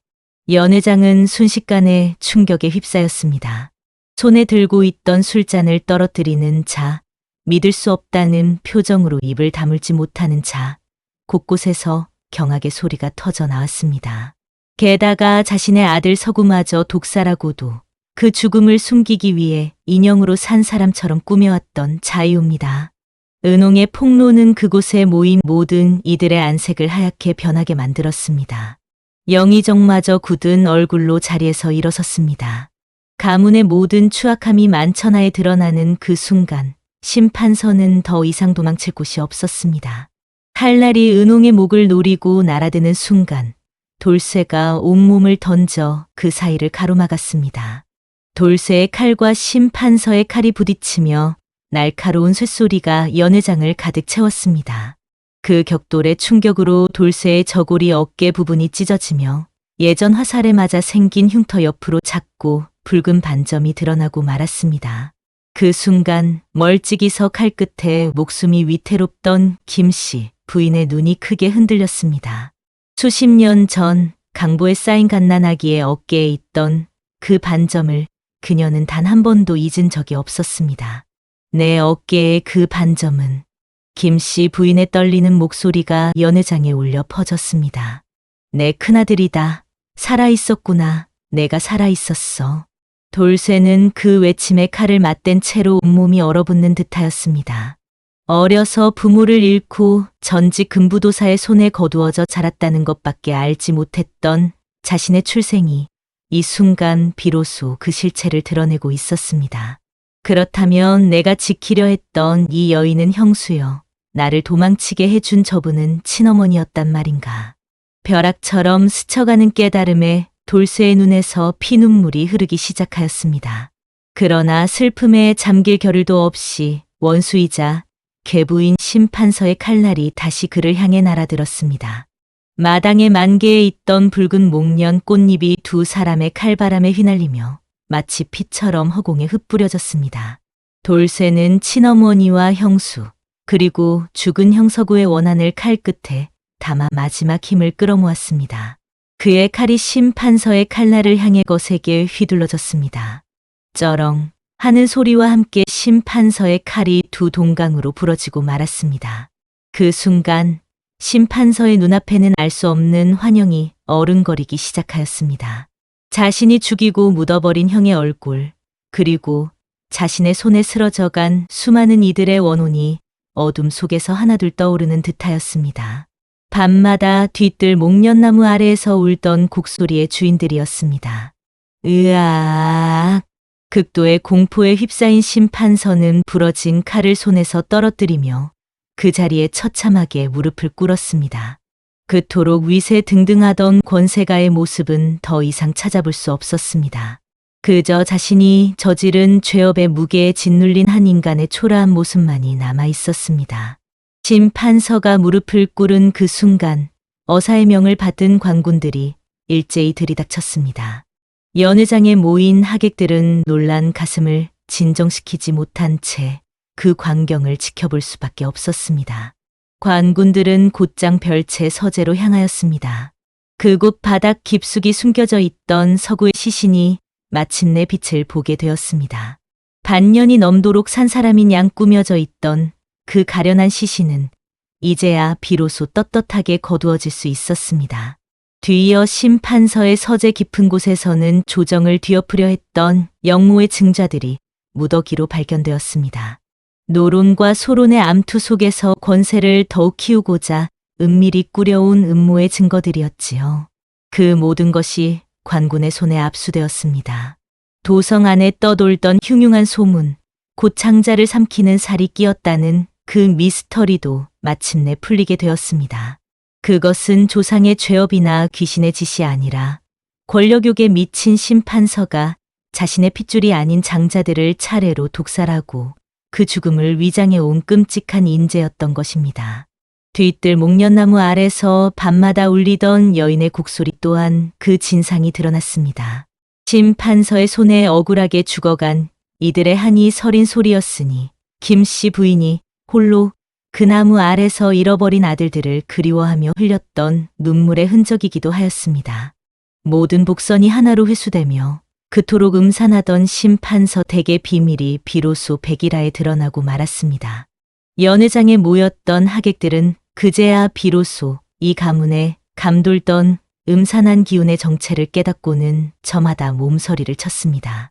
Speaker 3: 연회장은 순식간에 충격에 휩싸였습니다. 손에 들고 있던 술잔을 떨어뜨리는 자, 믿을 수 없다는 표정으로 입을 다물지 못하는 자, 곳곳에서 경악의 소리가 터져 나왔습니다. 게다가 자신의 아들 서구마저 독살하고도 그 죽음을 숨기기 위해 인형으로 산 사람처럼 꾸며왔던 자유입니다. 은홍의 폭로는 그곳에 모인 모든 이들의 안색을 하얗게 변하게 만들었습니다. 영의정마저 굳은 얼굴로 자리에서 일어섰습니다. 가문의 모든 추악함이 만천하에 드러나는 그 순간 심판서는 더 이상 도망칠 곳이 없었습니다. 칼날이 은홍의 목을 노리고 날아드는 순간 돌쇠가 온몸을 던져 그 사이를 가로막았습니다. 돌쇠의 칼과 심판서의 칼이 부딪히며 날카로운 쇳소리가 연회장을 가득 채웠습니다. 그 격돌의 충격으로 돌쇠의 저고리 어깨 부분이 찢어지며 예전 화살에 맞아 생긴 흉터 옆으로 작고 붉은 반점이 드러나고 말았습니다. 그 순간 멀찍이 서 칼끝에 목숨이 위태롭던 김씨 부인의 눈이 크게 흔들렸습니다. 수십 년 전 강보에 쌓인 갓난아기의 어깨에 있던 그 반점을 그녀는 단 한 번도 잊은 적이 없었습니다. 내 어깨의 그 반점은 김씨 부인의 떨리는 목소리가 연회장에 울려 퍼졌습니다. 내 큰아들이다. 살아있었구나. 내가 살아있었어. 돌쇠는 그 외침에 칼을 맞댄 채로 온몸이 얼어붙는 듯하였습니다. 어려서 부모를 잃고 전직 금부도사의 손에 거두어져 자랐다는 것밖에 알지 못했던 자신의 출생이 이 순간 비로소 그 실체를 드러내고 있었습니다. 그렇다면 내가 지키려 했던 이 여인은 형수여, 나를 도망치게 해준 저분은 친어머니였단 말인가. 벼락처럼 스쳐가는 깨달음에 돌쇠의 눈에서 피눈물이 흐르기 시작하였습니다. 그러나 슬픔에 잠길 겨를도 없이 원수이자 계부인 심판서의 칼날이 다시 그를 향해 날아들었습니다. 마당의 만개에 있던 붉은 목련 꽃잎이 두 사람의 칼바람에 휘날리며 마치 피처럼 허공에 흩뿌려졌습니다. 돌쇠는 친어머니와 형수, 그리고 죽은 형서구의 원한을 칼 끝에 담아 마지막 힘을 끌어모았습니다. 그의 칼이 심판서의 칼날을 향해 거세게 휘둘러졌습니다. 쩌렁 하는 소리와 함께 심판서의 칼이 두 동강으로 부러지고 말았습니다. 그 순간 심판서의 눈앞에는 알 수 없는 환영이 어른거리기 시작하였습니다. 자신이 죽이고 묻어버린 형의 얼굴, 그리고 자신의 손에 쓰러져간 수많은 이들의 원혼이 어둠 속에서 하나둘 떠오르는 듯하였습니다. 밤마다 뒤뜰 목련나무 아래에서 울던 곡소리의 주인들이었습니다. 으악! 극도의 공포에 휩싸인 심판서는 부러진 칼을 손에서 떨어뜨리며 그 자리에 처참하게 무릎을 꿇었습니다. 그토록 위세등등하던 권세가의 모습은 더 이상 찾아볼 수 없었습니다. 그저 자신이 저지른 죄업의 무게에 짓눌린 한 인간의 초라한 모습만이 남아 있었습니다. 심판서가 무릎을 꿇은 그 순간 어사의 명을 받은 관군들이 일제히 들이닥쳤습니다. 연회장에 모인 하객들은 놀란 가슴을 진정시키지 못한 채 그 광경을 지켜볼 수밖에 없었습니다. 관군들은 곧장 별채 서재로 향하였습니다. 그곳 바닥 깊숙이 숨겨져 있던 서구의 시신이 마침내 빛을 보게 되었습니다. 반년이 넘도록 산 사람인 양 꾸며져 있던 그 가련한 시신은 이제야 비로소 떳떳하게 거두어질 수 있었습니다. 뒤이어 심판서의 서재 깊은 곳에서는 조정을 뒤엎으려 했던 영모의 증자들이 무더기로 발견되었습니다. 노론과 소론의 암투 속에서 권세를 더욱 키우고자 은밀히 꾸려온 음모의 증거들이었지요. 그 모든 것이 관군의 손에 압수되었습니다. 도성 안에 떠돌던 흉흉한 소문, 곧 창자를 삼키는 살이 끼었다는 그 미스터리도 마침내 풀리게 되었습니다. 그것은 조상의 죄업이나 귀신의 짓이 아니라 권력욕에 미친 심판서가 자신의 핏줄이 아닌 장자들을 차례로 독살하고 그 죽음을 위장해 온 끔찍한 인재였던 것입니다. 뒤뜰 목련나무 아래서 밤마다 울리던 여인의 곡소리 또한 그 진상이 드러났습니다. 심판서의 손에 억울하게 죽어간 이들의 한이 서린 소리였으니 김씨 부인이 홀로 그 나무 아래서 잃어버린 아들들을 그리워하며 흘렸던 눈물의 흔적이기도 하였습니다. 모든 복선이 하나로 회수되며 그토록 음산하던 심판서 댁의 비밀이 비로소 백일하에 드러나고 말았습니다. 연회장에 모였던 하객들은 그제야 비로소 이 가문에 감돌던 음산한 기운의 정체를 깨닫고는 저마다 몸서리를 쳤습니다.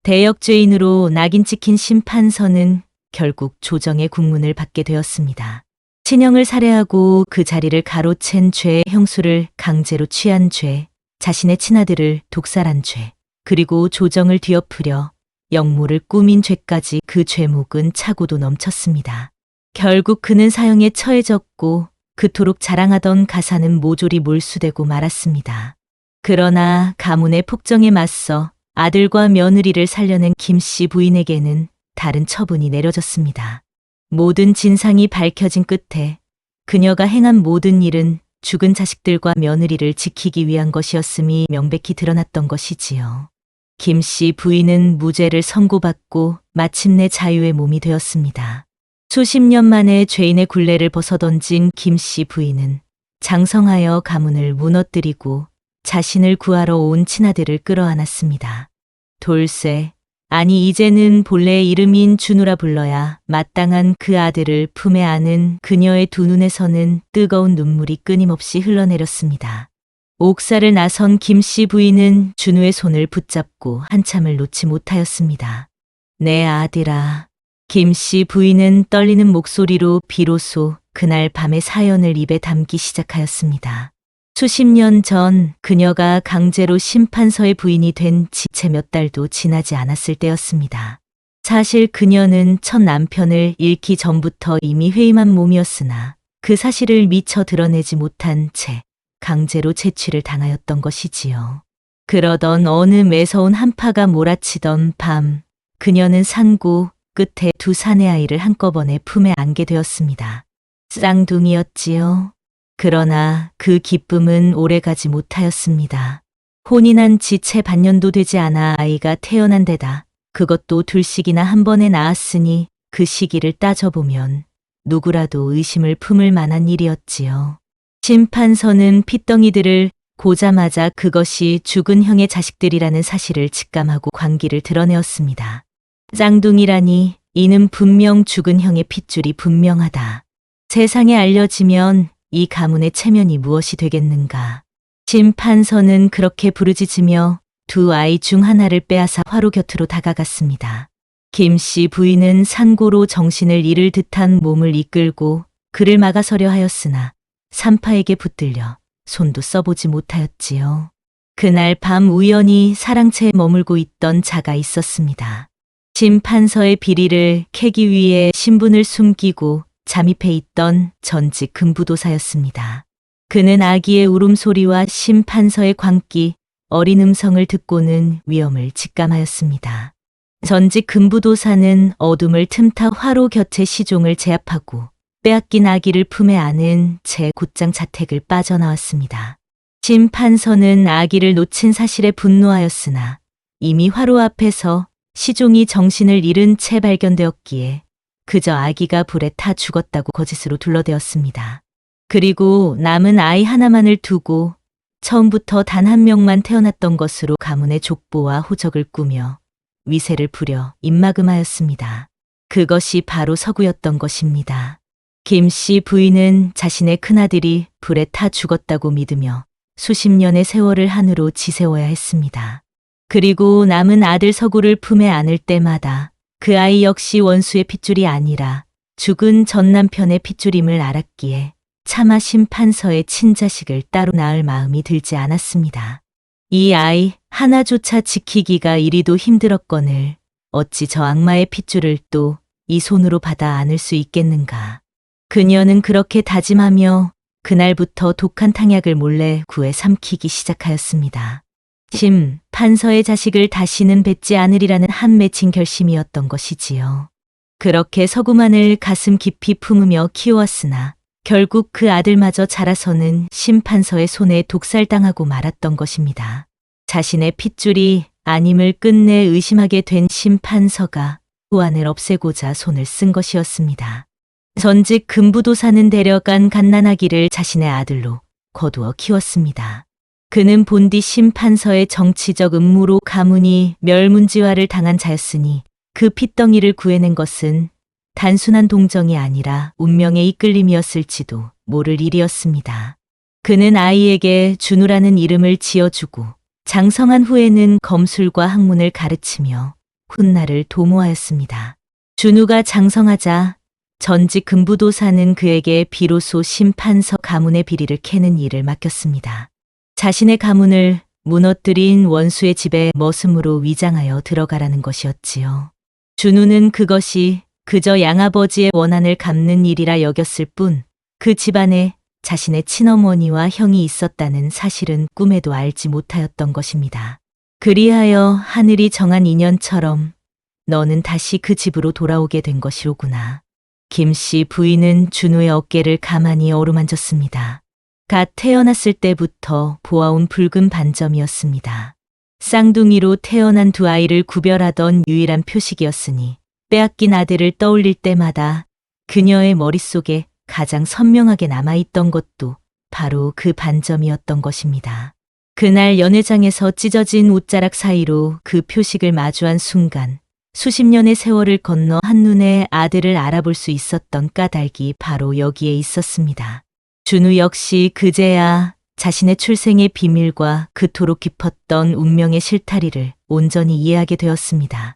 Speaker 3: 대역죄인으로 낙인 찍힌 심판서는 결국 조정의 국문을 받게 되었습니다. 친형을 살해하고 그 자리를 가로챈 죄의 형수를 강제로 취한 죄, 자신의 친아들을 독살한 죄, 그리고 조정을 뒤엎으려 영모를 꾸민 죄까지 그 죄목은 차고도 넘쳤습니다. 결국 그는 사형에 처해졌고 그토록 자랑하던 가사는 모조리 몰수되고 말았습니다. 그러나 가문의 폭정에 맞서 아들과 며느리를 살려낸 김씨 부인에게는 다른 처분이 내려졌습니다. 모든 진상이 밝혀진 끝에 그녀가 행한 모든 일은 죽은 자식들과 며느리를 지키기 위한 것이었음이 명백히 드러났던 것이지요. 김씨 부인은 무죄를 선고받고 마침내 자유의 몸이 되었습니다. 수십 년 만에 죄인의 굴레를 벗어던진 김씨 부인은 장성하여 가문을 무너뜨리고 자신을 구하러 온 친아들을 끌어안았습니다. 돌쇠, 아니 이제는 본래의 이름인 준우라 불러야 마땅한 그 아들을 품에 안은 그녀의 두 눈에서는 뜨거운 눈물이 끊임없이 흘러내렸습니다. 옥사를 나선 김씨 부인은 준우의 손을 붙잡고 한참을 놓지 못하였습니다. 내 아들아. 김씨 부인은 떨리는 목소리로 비로소 그날 밤의 사연을 입에 담기 시작하였습니다. 수십 년 전 그녀가 강제로 심판서의 부인이 된 지 채 몇 달도 지나지 않았을 때였습니다. 사실 그녀는 첫 남편을 잃기 전부터 이미 회임한 몸이었으나 그 사실을 미처 드러내지 못한 채 강제로 채취를 당하였던 것이지요. 그러던 어느 매서운 한파가 몰아치던 밤, 그녀는 산고 끝에 두 사내 아이를 한꺼번에 품에 안게 되었습니다. 쌍둥이였지요. 그러나 그 기쁨은 오래가지 못하였습니다. 혼이 난 지 채 반년도 되지 않아 아이가 태어난 데다 그것도 둘씩이나 한 번에 낳았으니 그 시기를 따져보면 누구라도 의심을 품을 만한 일이었지요. 심판서는 핏덩이들을 보자마자 그것이 죽은 형의 자식들이라는 사실을 직감하고 관기를 드러내었습니다. 쌍둥이라니 이는 분명 죽은 형의 핏줄이 분명하다. 세상에 알려지면 이 가문의 체면이 무엇이 되겠는가. 심판서는 그렇게 부르짖으며 두 아이 중 하나를 빼앗아 화로 곁으로 다가갔습니다. 김씨 부인은 상고로 정신을 잃을 듯한 몸을 이끌고 그를 막아서려 하였으나 산파에게 붙들려 손도 써보지 못하였지요. 그날 밤 우연히 사랑채에 머물고 있던 자가 있었습니다. 심판서의 비리를 캐기 위해 신분을 숨기고 잠입해 있던 전직 금부도사였습니다. 그는 아기의 울음소리와 심판서의 광기, 어린 음성을 듣고는 위험을 직감하였습니다. 전직 금부도사는 어둠을 틈타 화로 곁에 시종을 제압하고 빼앗긴 아기를 품에 안은 채 곧장 자택을 빠져나왔습니다. 심판서는 아기를 놓친 사실에 분노하였으나 이미 화로 앞에서 시종이 정신을 잃은 채 발견되었기에 그저 아기가 불에 타 죽었다고 거짓으로 둘러대었습니다. 그리고 남은 아이 하나만을 두고 처음부터 단 한 명만 태어났던 것으로 가문의 족보와 호적을 꾸며 위세를 부려 입막음하였습니다. 그것이 바로 서구였던 것입니다. 김씨 부인은 자신의 큰아들이 불에 타 죽었다고 믿으며 수십 년의 세월을 한으로 지새워야 했습니다. 그리고 남은 아들 서구를 품에 안을 때마다 그 아이 역시 원수의 핏줄이 아니라 죽은 전 남편의 핏줄임을 알았기에 차마 심판서의 친자식을 따로 낳을 마음이 들지 않았습니다. 이 아이 하나조차 지키기가 이리도 힘들었거늘 어찌 저 악마의 핏줄을 또 이 손으로 받아 안을 수 있겠는가. 그녀는 그렇게 다짐하며 그날부터 독한 탕약을 몰래 구해 삼키기 시작하였습니다. 심판서의 자식을 다시는 뵙지 않으리라는 한 맺힌 결심이었던 것이지요. 그렇게 서구만을 가슴 깊이 품으며 키워왔으나 결국 그 아들마저 자라서는 심판서의 손에 독살당하고 말았던 것입니다. 자신의 핏줄이 아님을 끝내 의심하게 된 심판서가 후안을 없애고자 손을 쓴 것이었습니다. 전직 금부도사는 데려간 갓난아기를 자신의 아들로 거두어 키웠습니다. 그는 본디 심판서의 정치적 음모로 가문이 멸문지화를 당한 자였으니 그 핏덩이를 구해낸 것은 단순한 동정이 아니라 운명의 이끌림이었을지도 모를 일이었습니다. 그는 아이에게 준우라는 이름을 지어주고 장성한 후에는 검술과 학문을 가르치며 훗날을 도모하였습니다. 준우가 장성하자 전직 금부도사는 그에게 비로소 심판서 가문의 비리를 캐는 일을 맡겼습니다. 자신의 가문을 무너뜨린 원수의 집에 머슴으로 위장하여 들어가라는 것이었지요. 준우는 그것이 그저 양아버지의 원한을 갚는 일이라 여겼을 뿐 그 집안에 자신의 친어머니와 형이 있었다는 사실은 꿈에도 알지 못하였던 것입니다. 그리하여 하늘이 정한 인연처럼 너는 다시 그 집으로 돌아오게 된 것이로구나. 김씨 부인은 준우의 어깨를 가만히 어루만졌습니다. 갓 태어났을 때부터 보아온 붉은 반점이었습니다. 쌍둥이로 태어난 두 아이를 구별하던 유일한 표식이었으니 빼앗긴 아들을 떠올릴 때마다 그녀의 머릿속에 가장 선명하게 남아있던 것도 바로 그 반점이었던 것입니다. 그날 연회장에서 찢어진 옷자락 사이로 그 표식을 마주한 순간 수십 년의 세월을 건너 한눈에 아들을 알아볼 수 있었던 까닭이 바로 여기에 있었습니다. 준우 역시 그제야 자신의 출생의 비밀과 그토록 깊었던 운명의 실타리를 온전히 이해하게 되었습니다.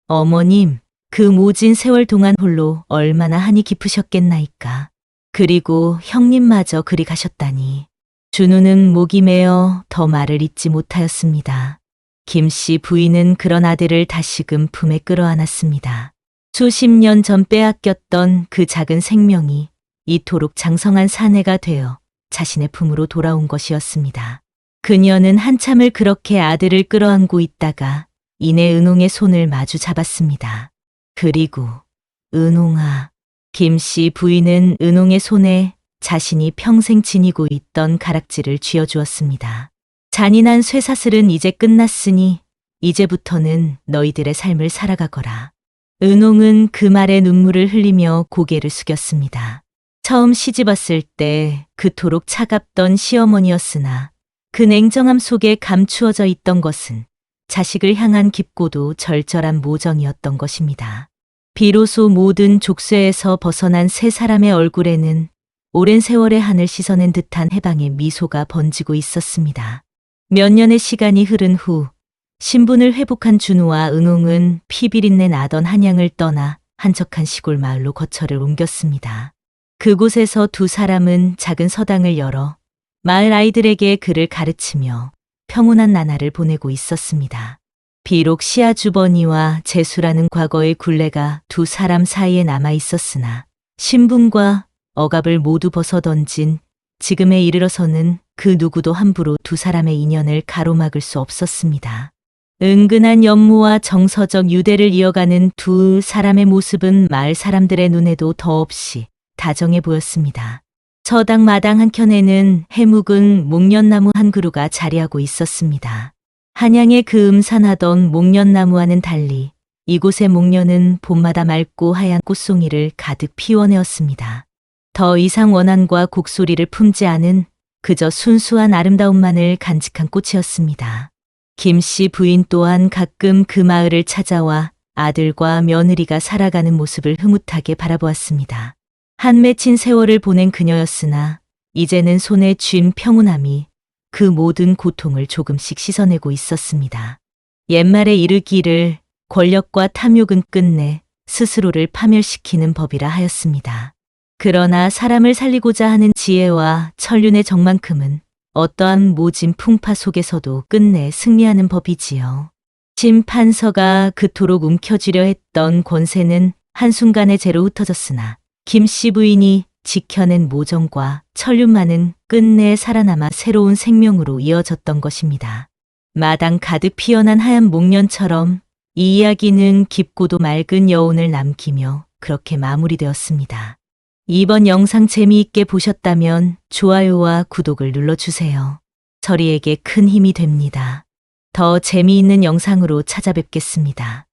Speaker 3: 어머님, 그 모진 세월 동안 홀로 얼마나 한이 깊으셨겠나이까. 그리고 형님마저 그리 가셨다니. 준우는 목이 메어 더 말을 잇지 못하였습니다. 김씨 부인은 그런 아들을 다시금 품에 끌어안았습니다. 수십 년 전 빼앗겼던 그 작은 생명이 이토록 장성한 사내가 되어 자신의 품으로 돌아온 것이었습니다. 그녀는 한참을 그렇게 아들을 끌어안고 있다가 이내 은홍의 손을 마주 잡았습니다. 그리고 은홍아, 김씨 부인은 은홍의 손에 자신이 평생 지니고 있던 가락지를 쥐어주었습니다. 잔인한 쇠사슬은 이제 끝났으니 이제부터는 너희들의 삶을 살아가거라. 은홍은 그 말에 눈물을 흘리며 고개를 숙였습니다. 처음 시집왔을 때 그토록 차갑던 시어머니였으나 그 냉정함 속에 감추어져 있던 것은 자식을 향한 깊고도 절절한 모정이었던 것입니다. 비로소 모든 족쇄에서 벗어난 세 사람의 얼굴에는 오랜 세월의 한을 씻어낸 듯한 해방의 미소가 번지고 있었습니다. 몇 년의 시간이 흐른 후 신분을 회복한 준우와 은홍은 피비린내 나던 한양을 떠나 한적한 시골 마을로 거처를 옮겼습니다. 그곳에서 두 사람은 작은 서당을 열어 마을 아이들에게 글을 가르치며 평온한 나날을 보내고 있었습니다. 비록 시아주버니와 재수라는 과거의 굴레가 두 사람 사이에 남아 있었으나 신분과 억압을 모두 벗어던진 지금에 이르러서는 그 누구도 함부로 두 사람의 인연을 가로막을 수 없었습니다. 은근한 연무와 정서적 유대를 이어가는 두 사람의 모습은 마을 사람들의 눈에도 더없이 다정해 보였습니다. 서당 마당 한켠에는 해묵은 목련나무 한 그루가 자리하고 있었습니다. 한양의 그 음산하던 목련나무와는 달리 이곳의 목련은 봄마다 맑고 하얀 꽃송이를 가득 피워내었습니다. 더 이상 원한과 곡소리를 품지 않은 그저 순수한 아름다움만을 간직한 꽃이었습니다. 김씨 부인 또한 가끔 그 마을을 찾아와 아들과 며느리가 살아가는 모습을 흐뭇하게 바라보았습니다. 한 맺힌 세월을 보낸 그녀였으나 이제는 손에 쥔 평온함이 그 모든 고통을 조금씩 씻어내고 있었습니다. 옛말에 이르기를 권력과 탐욕은 끝내 스스로를 파멸시키는 법이라 하였습니다. 그러나 사람을 살리고자 하는 지혜와 천륜의 정만큼은 어떠한 모진 풍파 속에서도 끝내 승리하는 법이지요. 심판서가 그토록 움켜쥐려 했던 권세는 한순간에 재로 흩어졌으나 김씨 부인이 지켜낸 모정과 천륜만은 끝내 살아남아 새로운 생명으로 이어졌던 것입니다. 마당 가득 피어난 하얀 목련처럼 이 이야기는 깊고도 맑은 여운을 남기며 그렇게 마무리되었습니다. 이번 영상 재미있게 보셨다면 좋아요와 구독을 눌러주세요. 저리에게 큰 힘이 됩니다. 더 재미있는 영상으로 찾아뵙겠습니다.